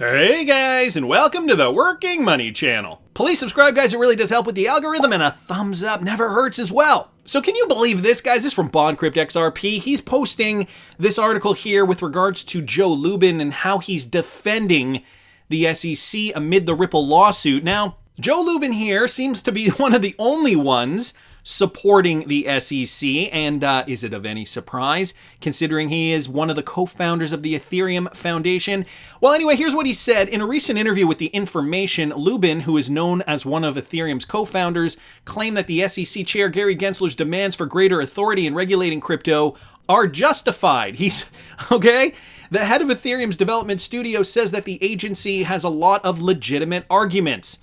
Hey guys, and welcome to the Working Money channel. Please subscribe, guys. It really does help with the algorithm, and a thumbs up never hurts as well. So can you believe this, guys? This is from BondCrypt XRP. He's posting this article here with regards to Joe Lubin and how he's defending the SEC amid the Ripple lawsuit. Now, Joe Lubin here seems to be one of the only ones supporting the SEC, and is it of any surprise, considering he is one of the co-founders of the Ethereum Foundation? Well, anyway, here's what he said. In a recent interview with The Information, Lubin, who is known as one of Ethereum's co-founders, claimed that the SEC chair Gary Gensler's demands for greater authority in regulating crypto are justified. He's, okay? The head of Ethereum's development studio says that the agency has a lot of legitimate arguments.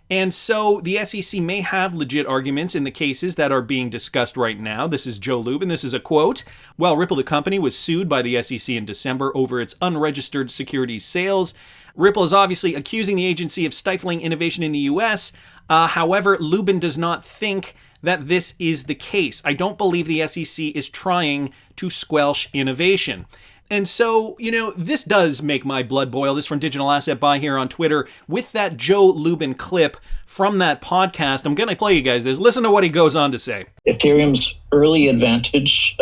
And so the SEC may have legit arguments in the cases that are being discussed right now. This is Joe Lubin. This is a quote. While Ripple, the company, was sued by the SEC in December over its unregistered securities sales, Ripple is obviously accusing the agency of stifling innovation in the US. However, Lubin does not think that this is the case. I don't believe the SEC is trying to squelch innovation. And so, you know, this does make my blood boil. This from Digital Asset Buy here on Twitter with that Joe Lubin clip from that podcast. I'm going to play you guys this. Listen to what he goes on to say. Ethereum's early advantage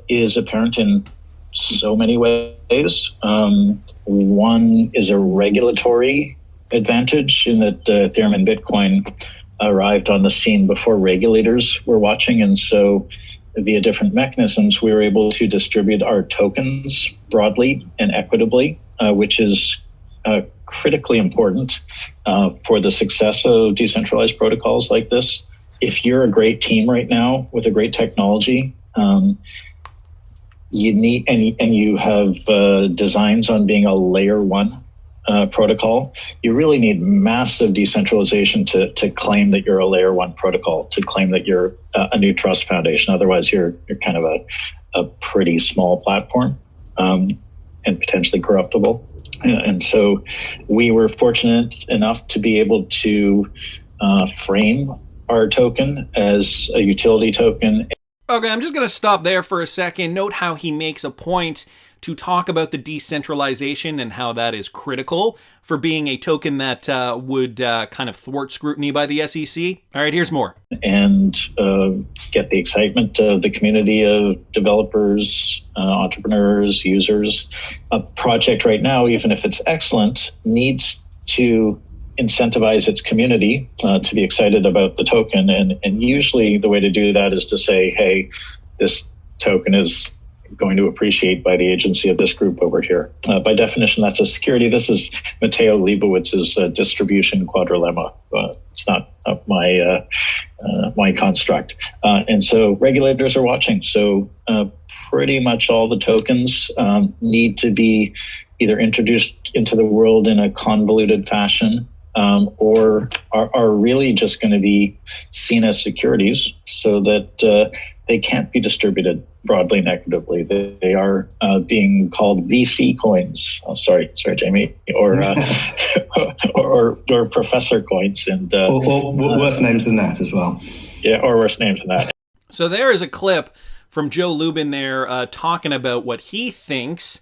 is apparent in so many ways. One is a regulatory advantage in that Ethereum and Bitcoin arrived on the scene before regulators were watching. And so via different mechanisms, we were able to distribute our tokens broadly and equitably, which is critically important for the success of decentralized protocols like this. If you're a great team right now with a great technology, you need and you have designs on being a layer one protocol, you really need massive decentralization to claim that you're a layer one protocol, to claim that you're a new trust foundation. Otherwise, you're kind of a pretty small platform and potentially corruptible. And so we were fortunate enough to be able to frame our token as a utility token. Okay, I'm just going to stop there for a second. Note how he makes a point to talk about the decentralization and how that is critical for being a token that would kind of thwart scrutiny by the SEC. All right, here's more. And get the excitement of the community of developers, entrepreneurs, users. A project right now, even if it's excellent, needs to incentivize its community to be excited about the token. And usually the way to do that is to say, hey, this token is going to appreciate by the agency of this group over here. By definition, that's a security. This is Matteo Leibowitz's distribution quadrilemma. It's not my construct. And so regulators are watching. So pretty much all the tokens need to be either introduced into the world in a convoluted fashion or are really just going to be seen as securities so that they can't be distributed broadly and equitably. They are being called VC coins. Oh, sorry, Jamie, or professor coins, and or worse names than that as well. Yeah, or worse names than that. So there is a clip from Joe Lubin there talking about what he thinks,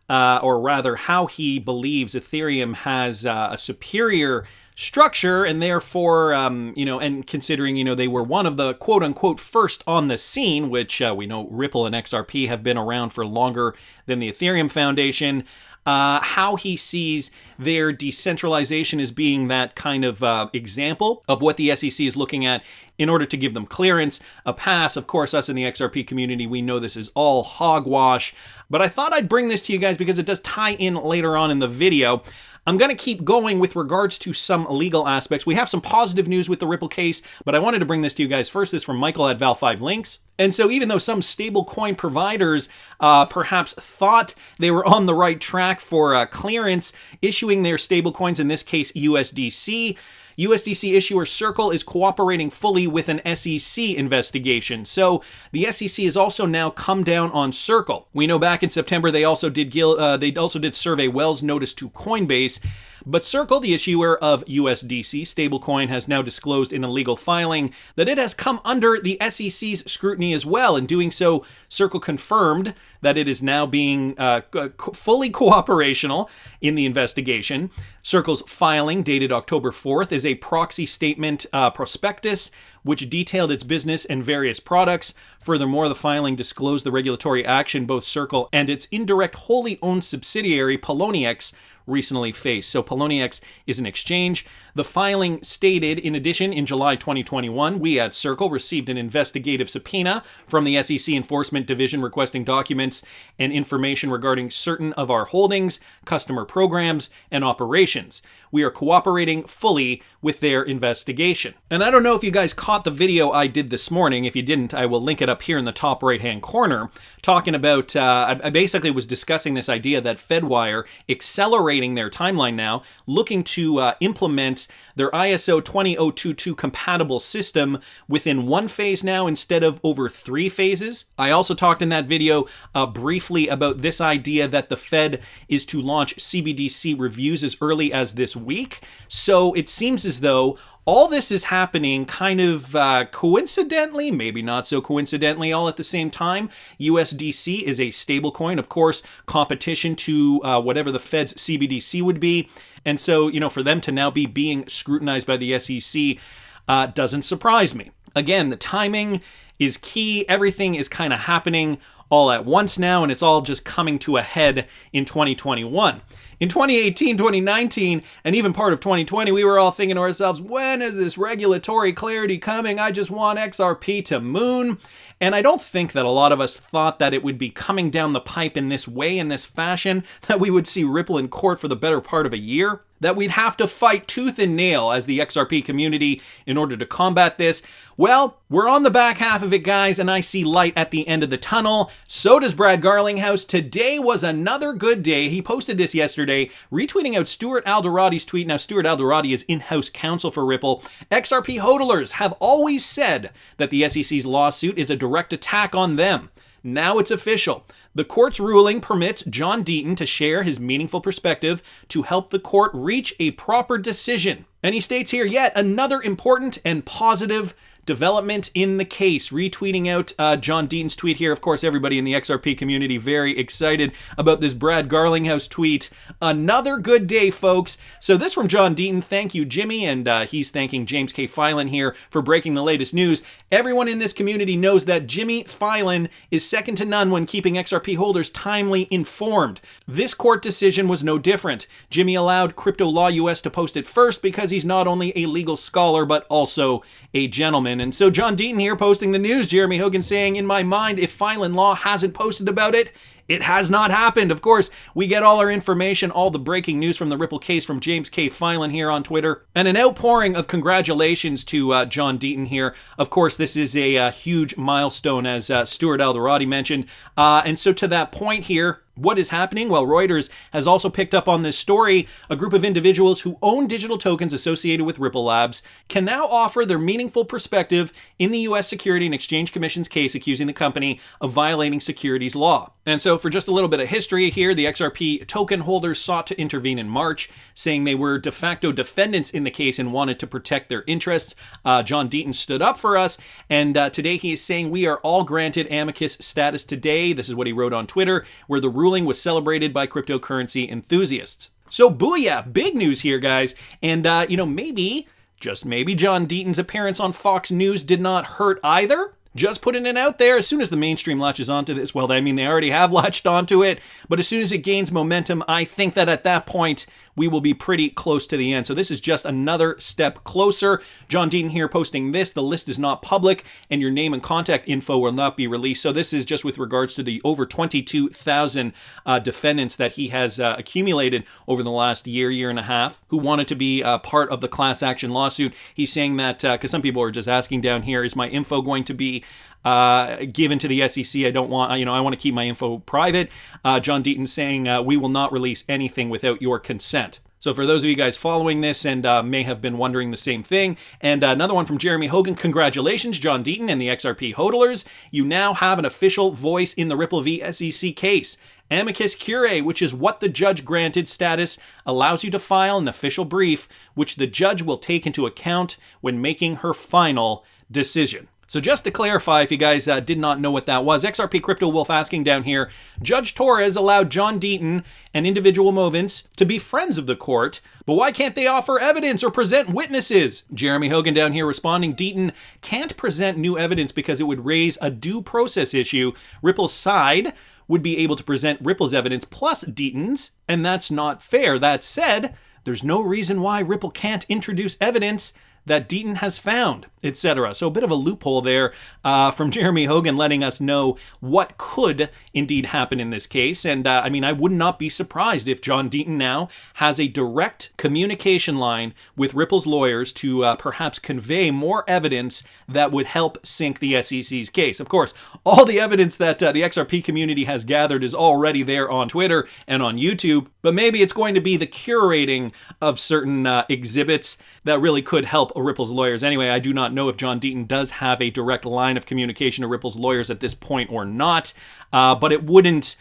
or rather how he believes Ethereum has a superior structure, and therefore, and considering, they were one of the quote-unquote first on the scene, which we know Ripple and XRP have been around for longer than the Ethereum Foundation, how he sees their decentralization as being that kind of example of what the SEC is looking at in order to give them clearance, a pass. Of course, us in the XRP community, we know this is all hogwash, but I thought I'd bring this to you guys because it does tie in later on in the video. I'm going to keep going with regards to some legal aspects. We have some positive news with the Ripple case, but I wanted to bring this to you guys first. This is from Michael at Val5Links. And so even though some stablecoin providers perhaps thought they were on the right track for clearance, issuing their stablecoins, in this case USDC, USDC issuer Circle is cooperating fully with an SEC investigation. So the SEC has also now come down on Circle. We know back in September they also did survey Wells' notice to Coinbase. But Circle, the issuer of USDC stablecoin, has now disclosed in a legal filing that it has come under the SEC's scrutiny as well. In doing so, Circle confirmed that it is now being fully cooperational in the investigation. Circle's filing, dated October 4th, is a proxy statement prospectus which detailed its business and various products. Furthermore, the filing disclosed the regulatory action both Circle and its indirect wholly owned subsidiary, Poloniex, recently faced. So Poloniex is an exchange. The filing stated, in addition, in July 2021, we at Circle received an investigative subpoena from the SEC Enforcement Division requesting documents and information regarding certain of our holdings, customer programs, and operations. We are cooperating fully with their investigation. And I don't know if you guys caught the video I did this morning. If you didn't, I will link it up here in the top right-hand corner, talking about, I basically was discussing this idea that Fedwire accelerating their timeline now, looking to implement their ISO 20022 compatible system within one phase now instead of over 3 phases. I also talked in that video briefly about this idea that the Fed is to launch CBDC reviews as early as this week. So it seems as though all this is happening kind of coincidentally, maybe not so coincidentally, all at the same time. USDC is a stablecoin, of course, competition to whatever the Fed's CBDC would be. And so, for them to now be being scrutinized by the SEC doesn't surprise me. Again, the timing is key. Everything is kind of happening all at once now, and it's all just coming to a head in 2021. In 2018, 2019, and even part of 2020, we were all thinking to ourselves, when is this regulatory clarity coming? I just want XRP to moon. And I don't think that a lot of us thought that it would be coming down the pipe in this way, in this fashion, that we would see Ripple in court for the better part of a year, that we'd have to fight tooth and nail as the XRP community in order to combat this. Well, we're on the back half of it, guys, and I see light at the end of the tunnel. So does Brad Garlinghouse. Today was another good day. He posted this yesterday, retweeting out Stuart Alderoty's tweet. Now, Stuart Alderoty is in-house counsel for Ripple. XRP hodlers have always said that the SEC's lawsuit is a direct attack on them. Now it's official. The court's ruling permits John Deaton to share his meaningful perspective to help the court reach a proper decision. And he states here yet another important and positive development in the case. Retweeting out John Deaton's tweet here. Of course, everybody in the XRP community very excited about this Brad Garlinghouse tweet. Another good day, folks. So this from John Deaton. Thank you, Jimmy. And he's thanking James K. Filan here for breaking the latest news. Everyone in this community knows that Jimmy Filan is second to none when keeping XRP holders timely informed. This court decision was no different. Jimmy allowed Crypto Law US to post it first because he's not only a legal scholar, but also a gentleman. And so John Deaton here posting the news. Jeremy Hogan saying, in my mind, if Filan Law hasn't posted about it, it has not happened. Of course, we get all our information, all the breaking news from the Ripple case from James K. Filan here on Twitter. And an outpouring of congratulations to John Deaton here. Of course, this is a huge milestone, as Stuart Alderoty mentioned. And so to that point here, what is happening? Well, Reuters has also picked up on this story. A group of individuals who own digital tokens associated with Ripple Labs can now offer their meaningful perspective in the U.S. Securities and Exchange Commission's case accusing the company of violating securities law. And so for just a little bit of history here, the XRP token holders sought to intervene in March, saying they were de facto defendants in the case and wanted to protect their interests. John Deaton stood up for us, and today he is saying we are all granted amicus status today. This is what he wrote on Twitter, where the ruling was celebrated by cryptocurrency enthusiasts. So booyah, big news here, guys. And, maybe, just maybe, John Deaton's appearance on Fox News did not hurt either. Just putting it out there. As soon as the mainstream latches onto this, well, I mean, they already have latched onto it, but as soon as it gains momentum, I think that at that point, we will be pretty close to the end. So this is just another step closer. John Deaton here posting this. The list is not public, and your name and contact info will not be released. So this is just with regards to the over 22,000 defendants that he has accumulated over the last year and a half who wanted to be part of the class action lawsuit. He's saying that, because some people are just asking down here, is my info going to be given to the SEC? I don't want, I want to keep my info private. John Deaton saying we will not release anything without your consent. So for those of you guys following this and may have been wondering the same thing, and another one from Jeremy Hogan, congratulations, John Deaton and the XRP hodlers. You now have an official voice in the Ripple v. SEC case. amicus curiae, which is what the judge granted status allows you to file an official brief, which the judge will take into account when making her final decision. So just to clarify, if you guys did not know what that was, XRP Crypto Wolf asking down here, Judge Torres allowed John Deaton and individual movements to be friends of the court, but why can't they offer evidence or present witnesses? Jeremy Hogan down here responding, Deaton can't present new evidence because it would raise a due process issue. Ripple's side would be able to present Ripple's evidence plus Deaton's, and that's not fair. That said, there's no reason why Ripple can't introduce evidence that Deaton has found, etc. So a bit of a loophole there from Jeremy Hogan letting us know what could indeed happen in this case. And I mean, I would not be surprised if John Deaton now has a direct communication line with Ripple's lawyers to perhaps convey more evidence that would help sink the SEC's case. Of course, all the evidence that the XRP community has gathered is already there on Twitter and on YouTube, but maybe it's going to be the curating of certain exhibits that really could help Ripple's lawyers. Anyway, I do not know if John Deaton does have a direct line of communication to Ripple's lawyers at this point or not, but it wouldn't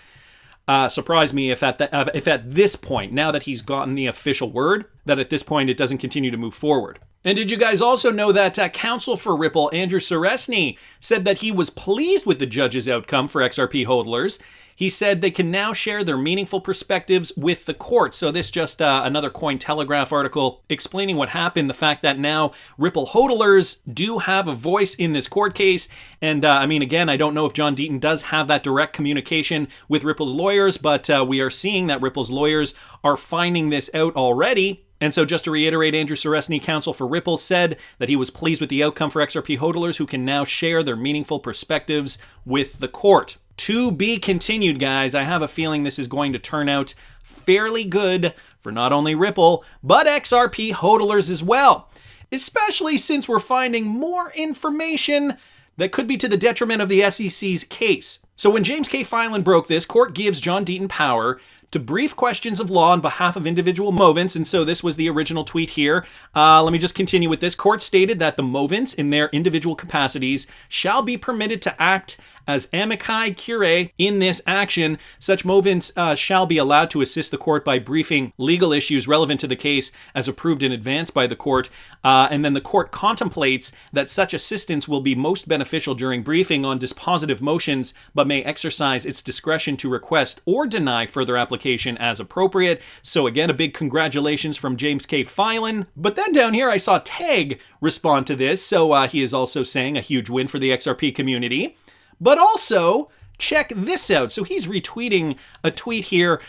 surprise me if at this point, now that he's gotten the official word, that at this point it doesn't continue to move forward. And did you guys also know that counsel for Ripple, Andrew Seresny, said that he was pleased with the judge's outcome for XRP hodlers? He said they can now share their meaningful perspectives with the court. So this just another Cointelegraph article explaining what happened, the fact that now Ripple hodlers do have a voice in this court case. And I mean, again, I don't know if John Deaton does have that direct communication with Ripple's lawyers, but we are seeing that Ripple's lawyers are finding this out already. And so just to reiterate, Andrew Seresny, counsel for Ripple, said that he was pleased with the outcome for XRP hodlers who can now share their meaningful perspectives with the court. To be continued, guys. I have a feeling this is going to turn out fairly good for not only Ripple, but XRP hodlers as well. Especially since we're finding more information that could be to the detriment of the SEC's case. So when James K. Filan broke this, court gives John Deaton power to brief questions of law on behalf of individual movants, and so this was the original tweet here. Let me just continue with this. Court stated that the movants, in their individual capacities, shall be permitted to act as amici curiae in this action. Such movants shall be allowed to assist the court by briefing legal issues relevant to the case as approved in advance by the court. And then the court contemplates that such assistance will be most beneficial during briefing on dispositive motions, but may exercise its discretion to request or deny further application as appropriate. So again, a big congratulations from James K. Filan. But then down here, I saw Tag respond to this. So he is also saying a huge win for the XRP community. But also, check this out. So he's retweeting a tweet here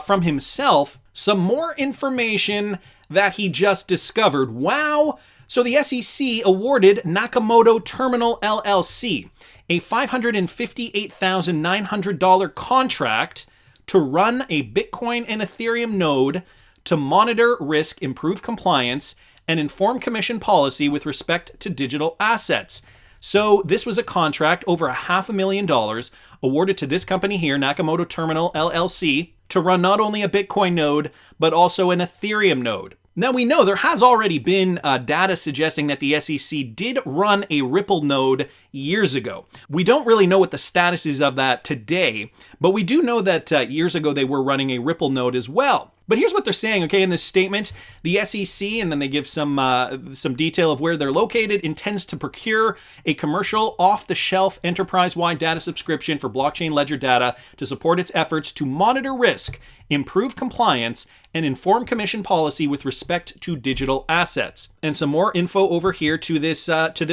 from himself. Some more information that he just discovered. Wow. So the SEC awarded Nakamoto Terminal LLC a $558,900 contract to run a Bitcoin and Ethereum node to monitor risk, improve compliance, and inform commission policy with respect to digital assets. So this was a contract over $500,000 awarded to this company here, Nakamoto Terminal LLC, to run not only a Bitcoin node, but also an Ethereum node. Now we know there has already been data suggesting that the SEC did run a Ripple node years ago. We don't really know what the status is of that today, but we do know that years ago they were running a Ripple node as well. But here's what they're saying, okay, in this statement, the SEC, and then they give some detail of where they're located, intends to procure a commercial, off-the-shelf, enterprise-wide data subscription for blockchain ledger data to support its efforts to monitor risk, improve compliance, and inform commission policy with respect to digital assets. And some more info over here to this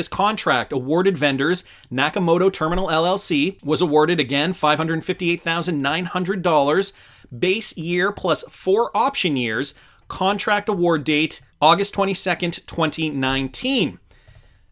contract. Awarded vendors, Nakamoto Terminal LLC was awarded again $558,900. Base year plus 4 option years. Contract award date August 22nd, 2019.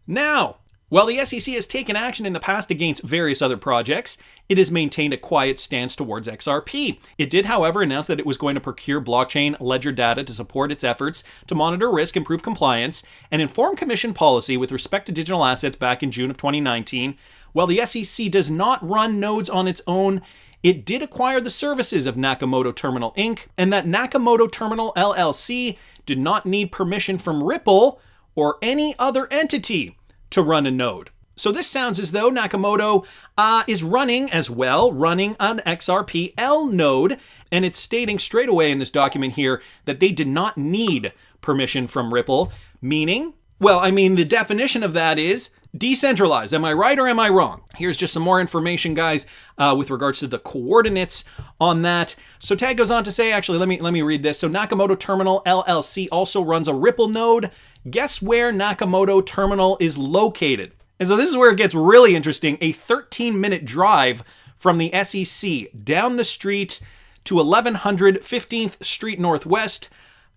Now, while the SEC has taken action in the past against various other projects, it has maintained a quiet stance towards XRP. It did, however, announce that it was going to procure blockchain ledger data to support its efforts to monitor risk, improve compliance, and inform commission policy with respect to digital assets back in June of 2019. While the SEC does not run nodes on its own, it did acquire the services of Nakamoto Terminal Inc., and that Nakamoto Terminal LLC did not need permission from Ripple or any other entity to run a node. So this sounds as though Nakamoto is running as well, running an XRPL node, and it's stating straight away in this document here that they did not need permission from Ripple, meaning, well, I mean, the definition of that is decentralized. Am I right or am I wrong? Here's just some more information, guys, with regards to the coordinates on that. So Tag goes on to say, actually, let me read this. So Nakamoto Terminal LLC also runs a Ripple node. Guess where Nakamoto Terminal is located? And so this is where it gets really interesting. A 13-minute drive from the SEC down the street to 1100 15th Street Northwest.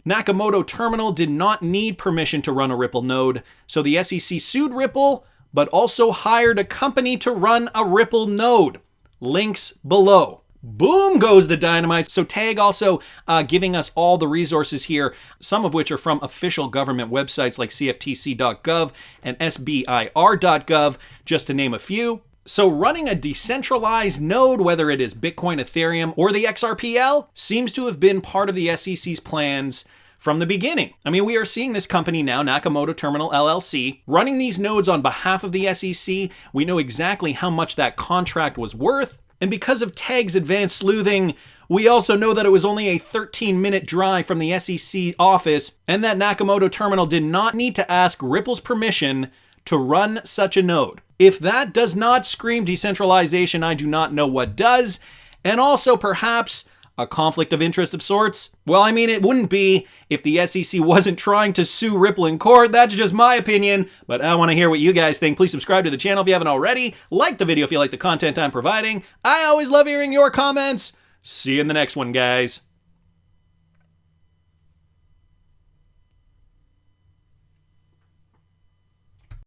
Nakamoto Terminal did not need permission to run a Ripple node, so the SEC sued Ripple, but also hired a company to run a Ripple node. Links below. Boom goes the dynamite. So Tag also giving us all the resources here, some of which are from official government websites like cftc.gov and sbir.gov, just to name a few. So running a decentralized node, whether it is Bitcoin, Ethereum, or the XRPL, seems to have been part of the SEC's plans from the beginning. I mean, we are seeing this company now, Nakamoto Terminal LLC, running these nodes on behalf of the SEC. We know exactly how much that contract was worth. And because of Tag's advanced sleuthing, we also know that it was only a 13-minute drive from the SEC office, and that Nakamoto Terminal did not need to ask Ripple's permission to run such a node. If that does not scream decentralization, I do not know what does. And also perhaps a conflict of interest of sorts. Well, I mean, it wouldn't be if the SEC wasn't trying to sue Ripple in court. That's just my opinion, but I want to hear what you guys think. Please subscribe to the channel if you haven't already. Like the video if you like the content I'm providing. I always love hearing your comments. See you in the next one, guys.